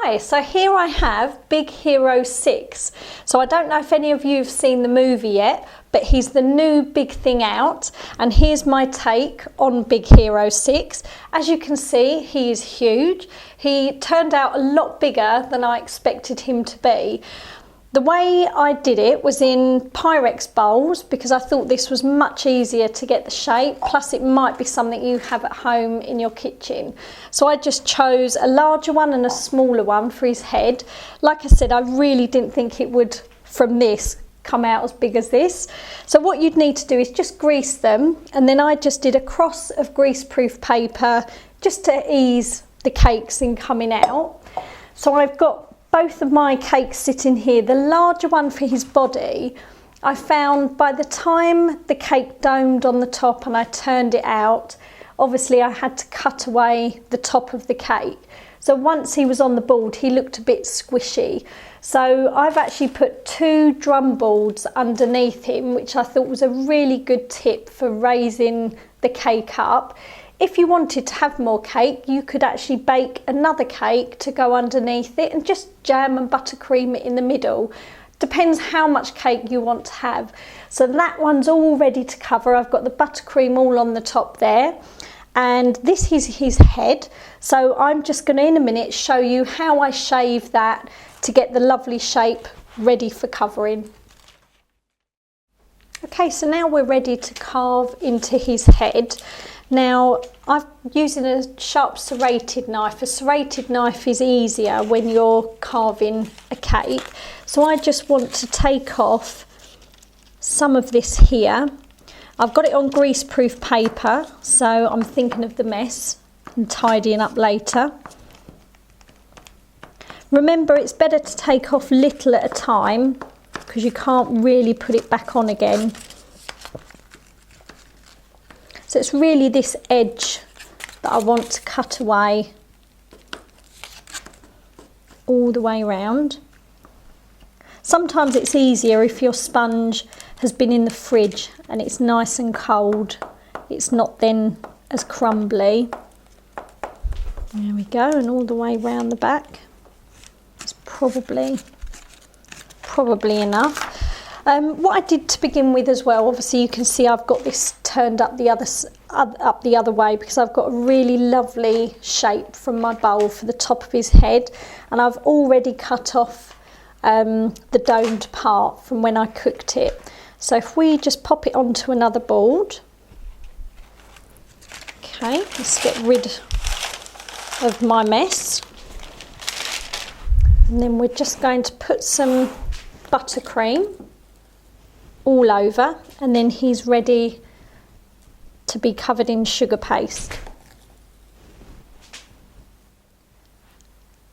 Hi, so here I have Big Hero 6. So I don't know if any of you have seen the movie yet, but he's the new big thing out, and here's my take on Big Hero 6. As you can see, he is huge. He turned out a lot bigger than I expected him to be. The way I did it was in Pyrex bowls because I thought this was much easier to get the shape, plus it might be something you have at home in your kitchen. So I just chose a larger one and a smaller one for his head. Like I said, I really didn't think it would, from this, come out as big as this. So what you'd need to do is just grease them, and then I just did a cross of greaseproof paper just to ease the cakes in coming out. So I've got both of my cakes sitting here. The larger one for his body, I found by the time the cake domed on the top and I turned it out, obviously I had to cut away the top of the cake. So once he was on the board, he looked a bit squishy. So I've actually put 2 drum boards underneath him, which I thought was a really good tip for raising the cake up. If you wanted to have more cake, you could actually bake another cake to go underneath it and just jam and buttercream it in the middle. Depends how much cake you want to have. So that one's all ready to cover. I've got the buttercream all on the top there. And this is his head. So I'm just going to in a minute show you how I shave that to get the lovely shape ready for covering. Okay, so now we're ready to carve into his head. Now, I'm using a sharp serrated knife. A serrated knife is easier when you're carving a cake. So I just want to take off some of this here. I've got it on greaseproof paper, so I'm thinking of the mess and tidying up later. Remember, it's better to take off little at a time because you can't really put it back on again. So it's really this edge that I want to cut away all the way around. Sometimes it's easier if your sponge has been in the fridge and it's nice and cold. It's not then as crumbly. There we go, and all the way round the back. It's probably enough. What I did to begin with as well, obviously you can see I've got this turned up the other way because I've got a really lovely shape from my bowl for the top of his head, and I've already cut off the domed part from when I cooked it. So if we just pop it onto another board. Okay, let's get rid of my mess. And then we're just going to put some buttercream all over, and then he's ready to be covered in sugar paste.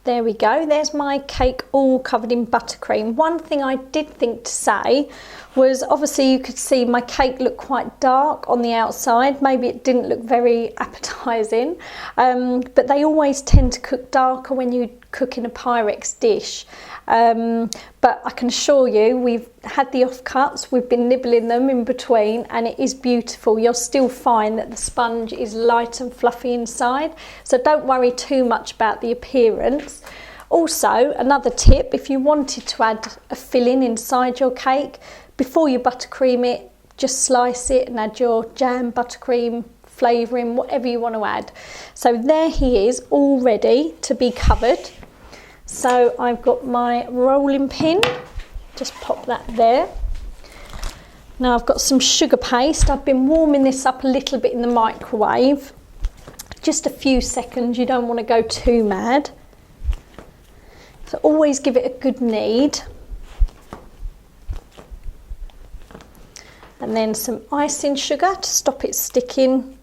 There we go, there's my cake all covered in buttercream. One thing I did think to say was, obviously you could see my cake looked quite dark on the outside. Maybe it didn't look very appetizing, but they always tend to cook darker when you cook in a Pyrex dish. But I can assure you, we've had the offcuts, we've been nibbling them in between, and it is beautiful. You'll still find that the sponge is light and fluffy inside, so don't worry too much about the appearance. Also, another tip, if you wanted to add a filling inside your cake, before you buttercream it, just slice it and add your jam, buttercream, flavouring, whatever you want to add. So there he is, all ready to be covered. So I've got my rolling pin, just pop that there. Now I've got some sugar paste. I've been warming this up a little bit in the microwave, just a few seconds, you don't want to go too mad. So always give it a good knead. And then some icing sugar to stop it sticking.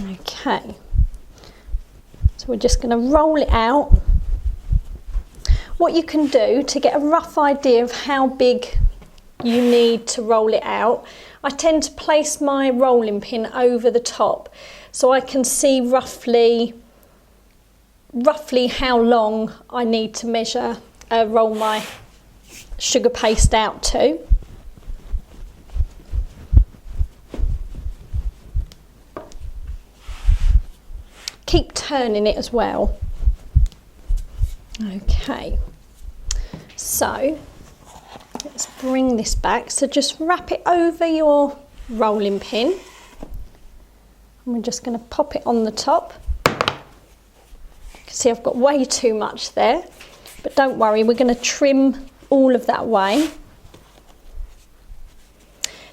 Okay, so we're just going to roll it out. What you can do to get a rough idea of how big you need to roll it out, I tend to place my rolling pin over the top so I can see roughly how long I need to measure, roll my sugar paste out to. keep turning it as well. Okay, so let's bring this back. So just wrap it over your rolling pin. And we're just going to pop it on the top. You can see I've got way too much there, but don't worry, we're going to trim all of that away.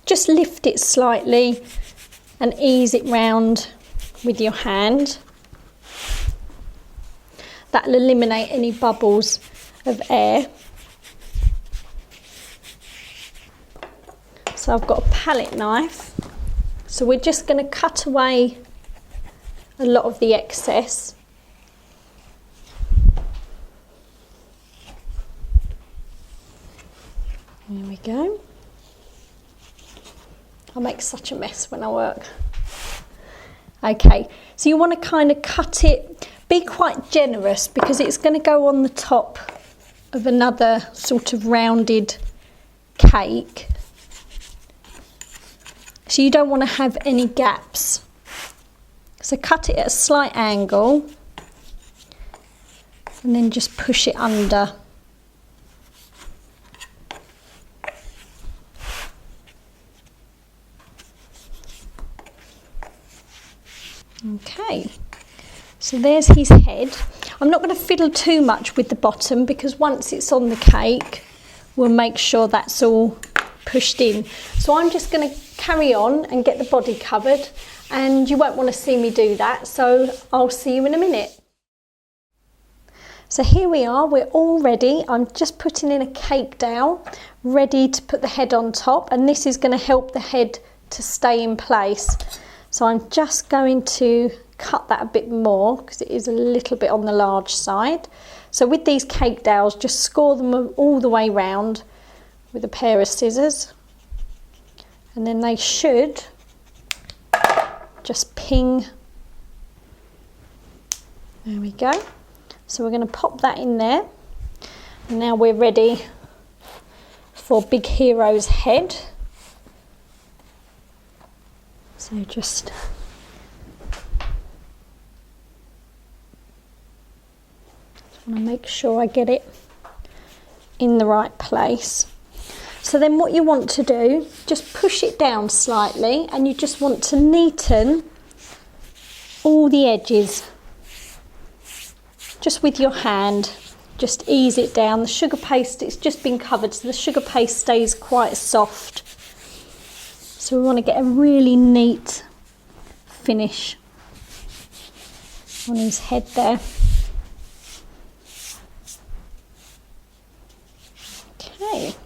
Just lift it slightly and ease it round with your hand. That'll eliminate any bubbles of air. So I've got a palette knife. So we're just going to cut away a lot of the excess. There we go. I make such a mess when I work. Okay, so you want to kind of cut it, be quite generous because it's going to go on the top of another sort of rounded cake. So you don't want to have any gaps. So cut it at a slight angle and then just push it under. Okay, so there's his head. I'm not going to fiddle too much with the bottom because once it's on the cake, we'll make sure that's all pushed in. So I'm just going to carry on and get the body covered, and you won't want to see me do that, so I'll see you in a minute. So here we are, we're all ready. I'm just putting in a cake dowel, ready to put the head on top, and this is going to help the head to stay in place. So I'm just going to cut that a bit more because it is a little bit on the large side. So with these cake dowels, just score them all the way round with a pair of scissors. And then they should just ping. There we go. So we're going to pop that in there. And now we're ready for Big Hero's head. So just want to make sure I get it in the right place. So then what you want to do, just push it down slightly, and you just want to neaten all the edges just with your hand. Just ease it down. The sugar paste, it's just been covered, so the sugar paste stays quite soft. So we want to get a really neat finish on his head there. Okay.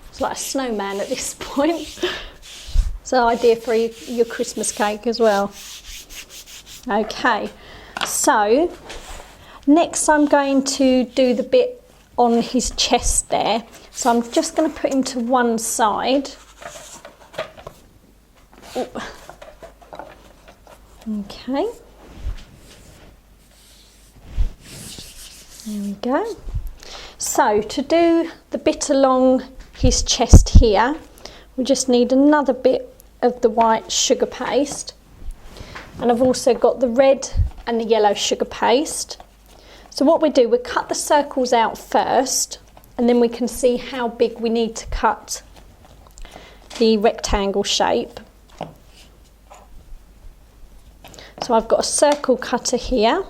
It's like a snowman at this point. It's an idea for your Christmas cake as well. Okay, so next I'm going to do the bit on his chest there. So I'm just going to put him to one side. Ooh. Okay. There we go. So to do the bit along his chest here, we just need another bit of the white sugar paste. And I've also got the red and the yellow sugar paste. So what we do, we cut the circles out first, and then we can see how big we need to cut the rectangle shape. So I've got a circle cutter here.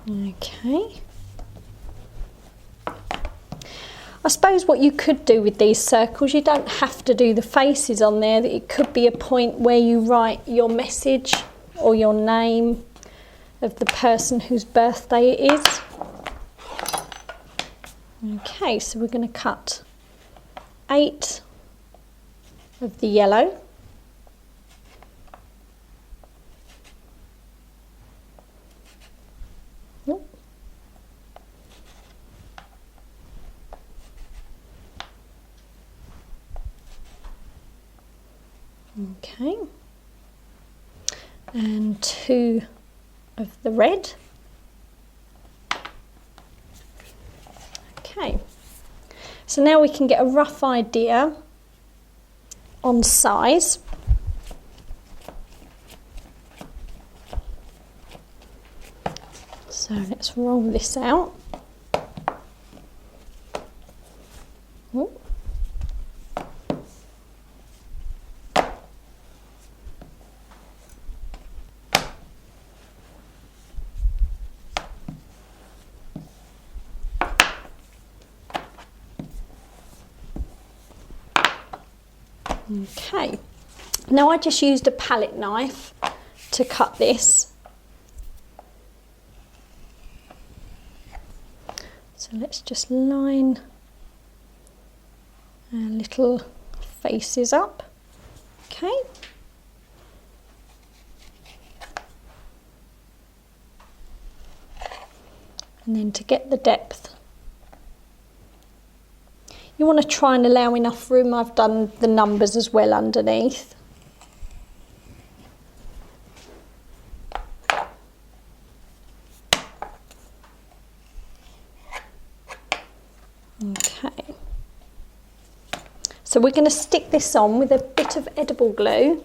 Okay. I suppose what you could do with these circles, you don't have to do the faces on there. It could be a point where you write your message or your name of the person whose birthday it is. Okay, so we're going to cut 8 of the yellow. Okay, and 2 of the red. Okay, So now we can get a rough idea on size. So let's roll this out. Ooh. Okay, now I just used a palette knife to cut this. So let's just line our little faces up. Okay. And then to get the depth, you want to try and allow enough room. I've done the numbers as well underneath. Okay. So we're going to stick this on with a bit of edible glue.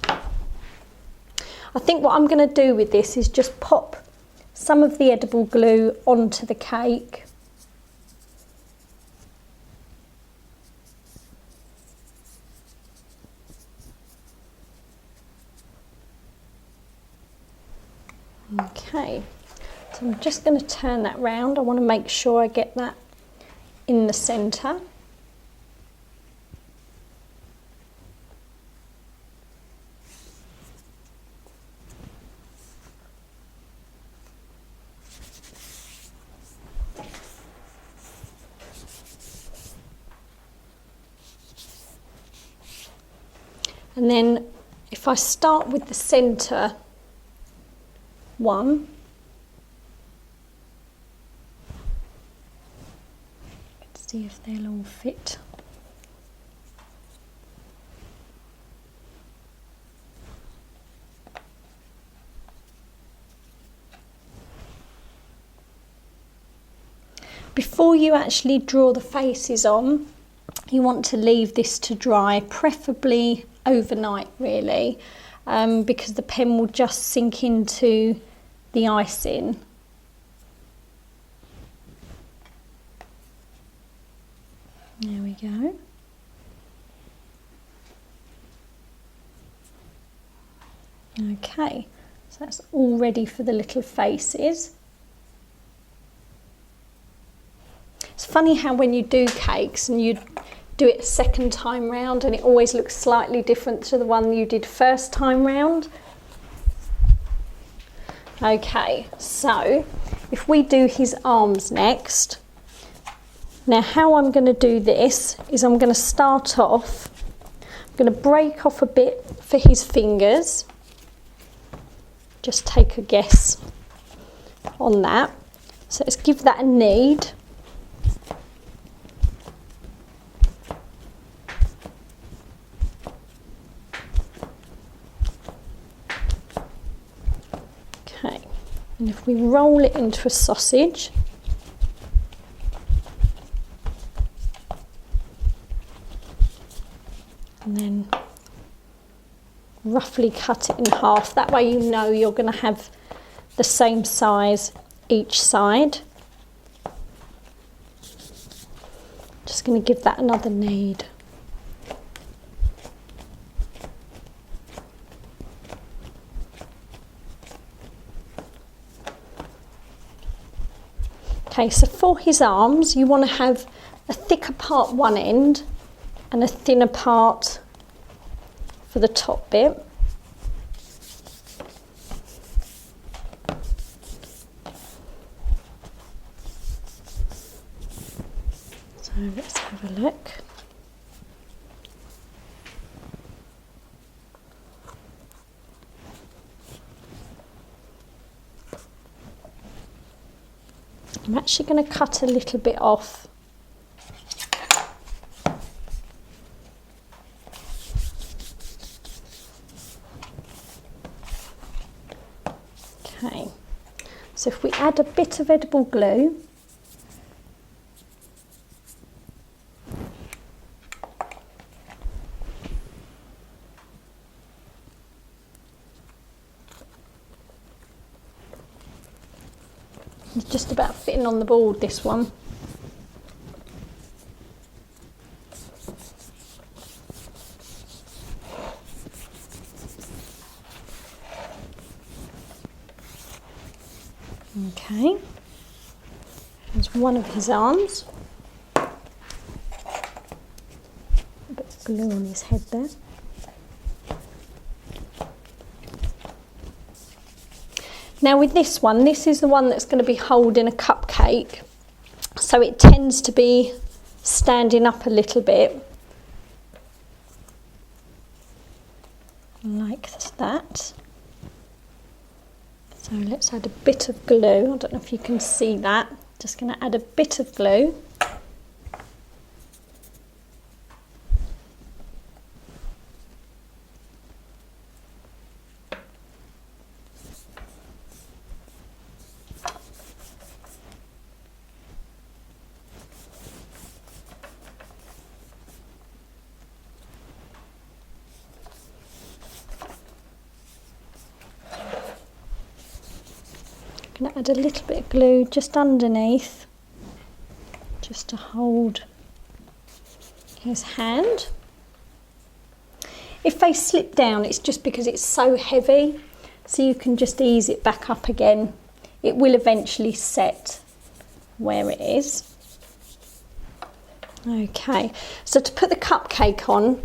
I think what I'm going to do with this is just pop some of the edible glue onto the cake. Okay, so I'm just going to turn that round. I want to make sure I get that in the centre. And then if I start with the centre one, let's see if they'll all fit. Before you actually draw the faces on, you want to leave this to dry, preferably overnight really, because the pen will just sink into the icing. There we go. Okay, so that's all ready for the little faces. It's funny how when you do cakes and you do it a second time round and it always looks slightly different to the one you did first time round. Okay, so if we do his arms next, now how I'm going to do this is I'm going to start off, I'm going to break off a bit for his fingers, just take a guess on that, so let's give that a knead. And if we roll it into a sausage, and then roughly cut it in half, that way you know you're going to have the same size each side. Just going to give that another knead. Okay, so for his arms, you want to have a thicker part one end and a thinner part for the top bit. So let's have a look. I'm actually going to cut a little bit off. Okay, so if we add a bit of edible glue, It's just about fitting on the board, this one. Okay, there's one of his arms. A bit of glue on his head there. Now with this one, this is the one that's going to be holding a cupcake, so it tends to be standing up a little bit, like that. So let's add a bit of glue. I don't know if you can see that. Just going to add a bit of glue. Going to add a little bit of glue just underneath, just to hold his hand. If they slip down, it's just because it's so heavy, so you can just ease it back up again. It will eventually set where it is. Okay, so to put the cupcake on,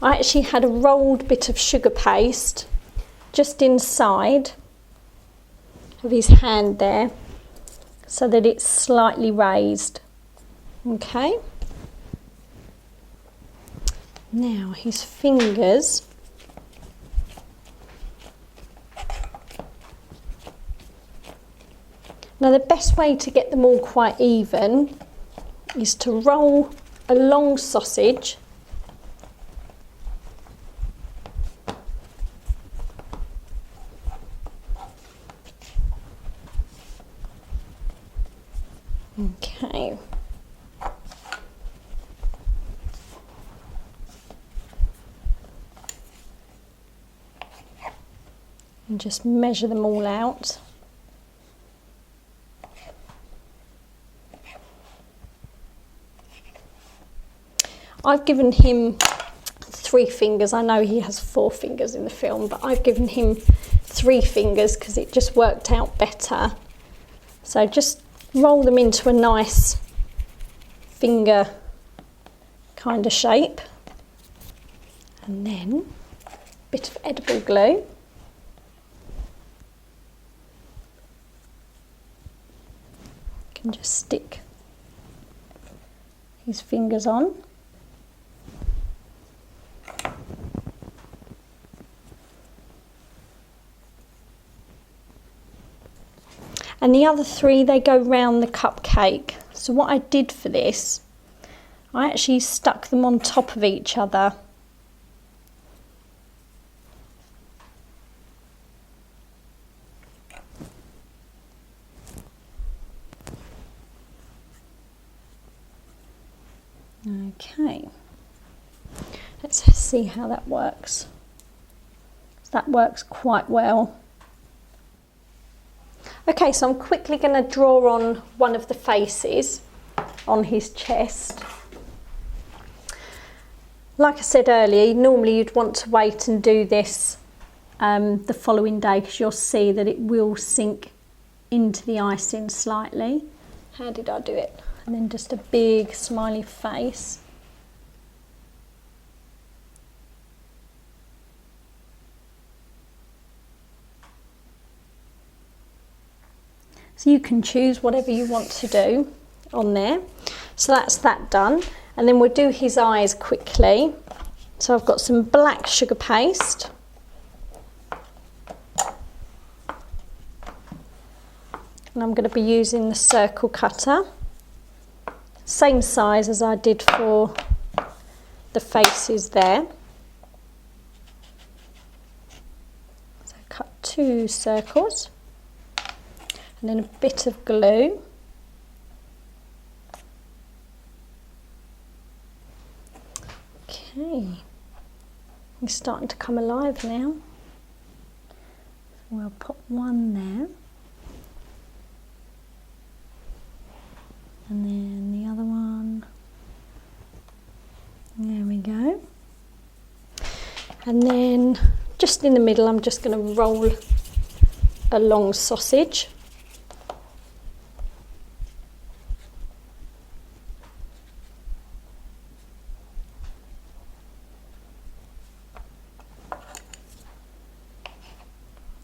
I actually had a rolled bit of sugar paste just inside of his hand there, so that it's slightly raised. Okay, now his fingers, now the best way to get them all quite even is to roll a long sausage Okay. And just measure them all out. I've given him 3 fingers. I know he has 4 fingers in the film, but I've given him 3 fingers because it just worked out better. So just roll them into a nice finger kind of shape, and then a bit of edible glue. You can just stick his fingers on. And the other 3, they go round the cupcake. So what I did for this, I actually stuck them on top of each other. Okay, let's see how that works. That works quite well. Okay, so I'm quickly going to draw on one of the faces on his chest. Like I said earlier, normally you'd want to wait and do this the following day, because you'll see that it will sink into the icing slightly. How did I do it? And then just a big smiley face. So you can choose whatever you want to do on there. So that's that done. And then we'll do his eyes quickly. So I've got some black sugar paste. And I'm going to be using the circle cutter. Same size as I did for the faces there. So cut 2 circles. And then a bit of glue. Okay, it's starting to come alive now. So we'll pop one there. And then just in the middle, I'm just going to roll a long sausage.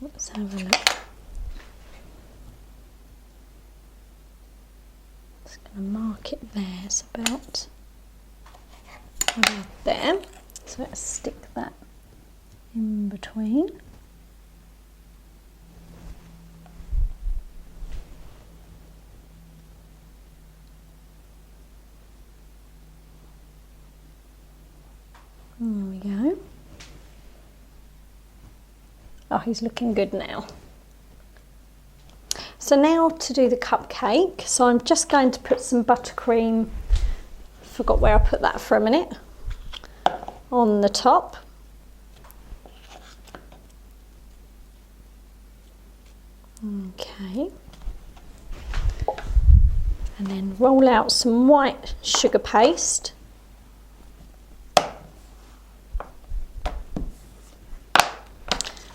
Let's have a look. Just going to mark it there. It's about there. So let's stick that in between. There we go. Oh, he's looking good now. So now to do the cupcake. So I'm just going to put some buttercream, forgot where I put that for a minute, on the top. Okay. And then roll out some white sugar paste.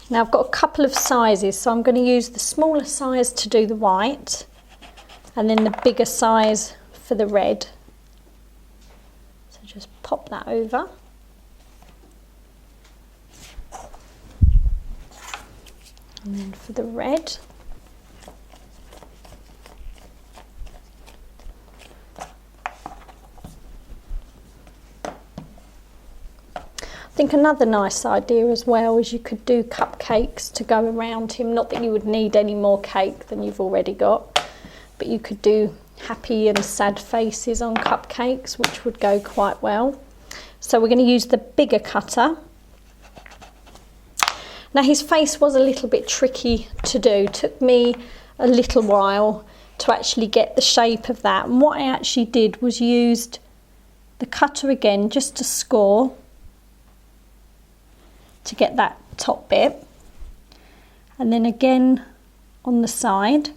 Now I've got a couple of sizes, so I'm going to use the smaller size to do the white and then the bigger size for the red. So just pop that over. And then for the red, I think another nice idea as well is you could do cupcakes to go around him. Not that you would need any more cake than you've already got, but you could do happy and sad faces on cupcakes, which would go quite well. So we're going to use the bigger cutter. Now his face was a little bit tricky to do. It took me a little while to actually get the shape of that. And what I actually did was used the cutter again just to score to get that top bit, and then again on the side,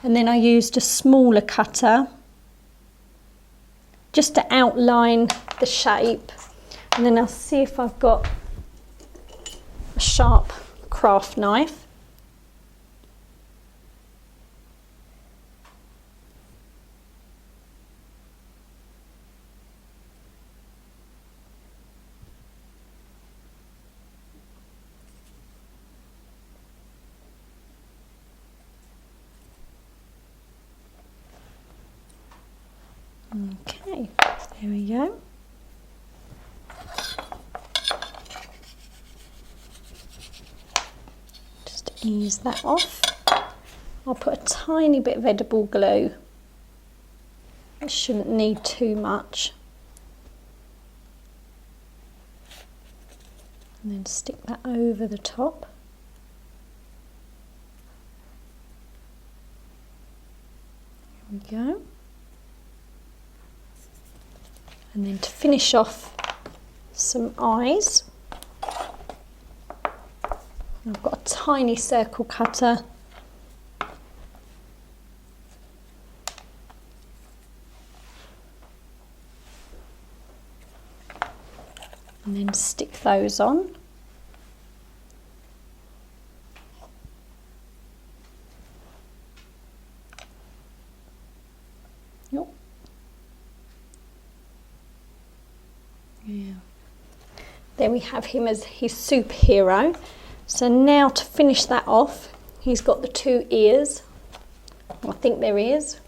and then I used a smaller cutter just to outline the shape, and then I'll see if I've got a sharp craft knife. Okay, there we go. Just ease that off. I'll put a tiny bit of edible glue. It shouldn't need too much. And then stick that over the top. There we go. And then to finish off, some eyes. I've got a tiny circle cutter. And then stick those on. Yep. Yeah. There we have him as his superhero. So now to finish that off, he's got the two ears. I think they're ears.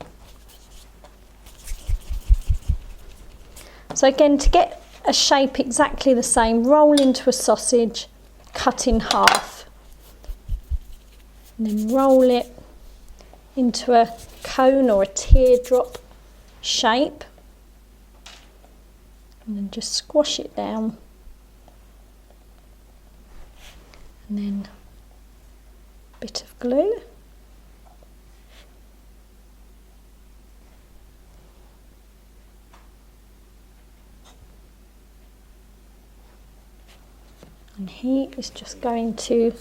So again, to get a shape exactly the same, roll into a sausage, cut in half, and then roll it into a cone or a teardrop shape, and then just squash it down, and then a bit of glue. And he is just going to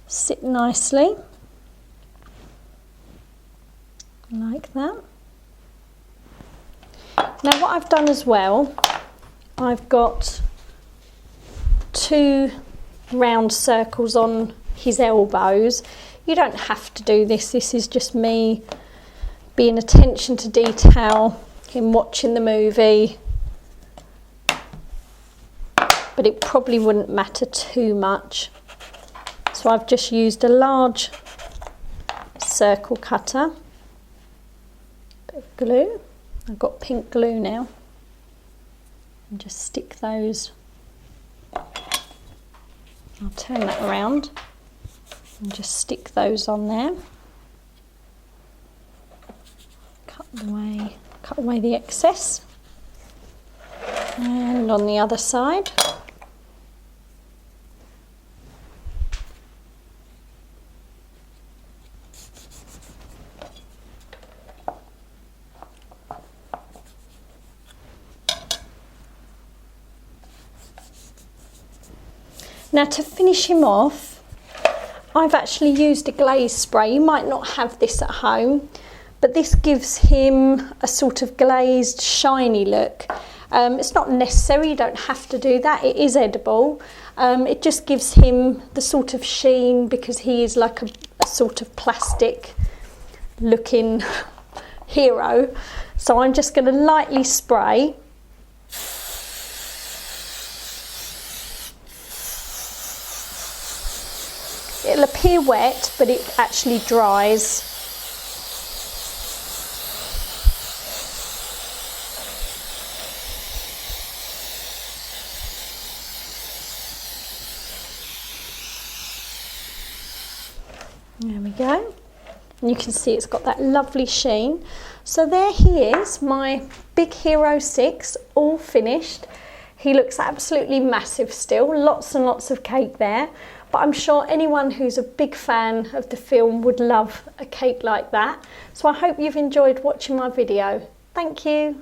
sit nicely, like that. Now what I've done as well I've got 2 round circles on his elbows. You don't have to do this. This is just me being attention to detail in watching the movie. But it probably wouldn't matter too much. So I've just used a large circle cutter. Bit of glue. I've got pink glue now. And just stick those. I'll turn that around and just stick those on there. Cut away the excess. And on the other side. Now to finish him off, I've actually used a glaze spray. You might not have this at home, but this gives him a sort of glazed, shiny look. It's not necessary, you don't have to do that. It is edible. It just gives him the sort of sheen because he is like a sort of plastic looking hero. So I'm just going to lightly spray. It'll appear wet, but it actually dries. There we go. And you can see it's got that lovely sheen. So there he is, my Big Hero 6, all finished. He looks absolutely massive still, lots and lots of cake there. But I'm sure anyone who's a big fan of the film would love a cake like that. So I hope you've enjoyed watching my video. Thank you.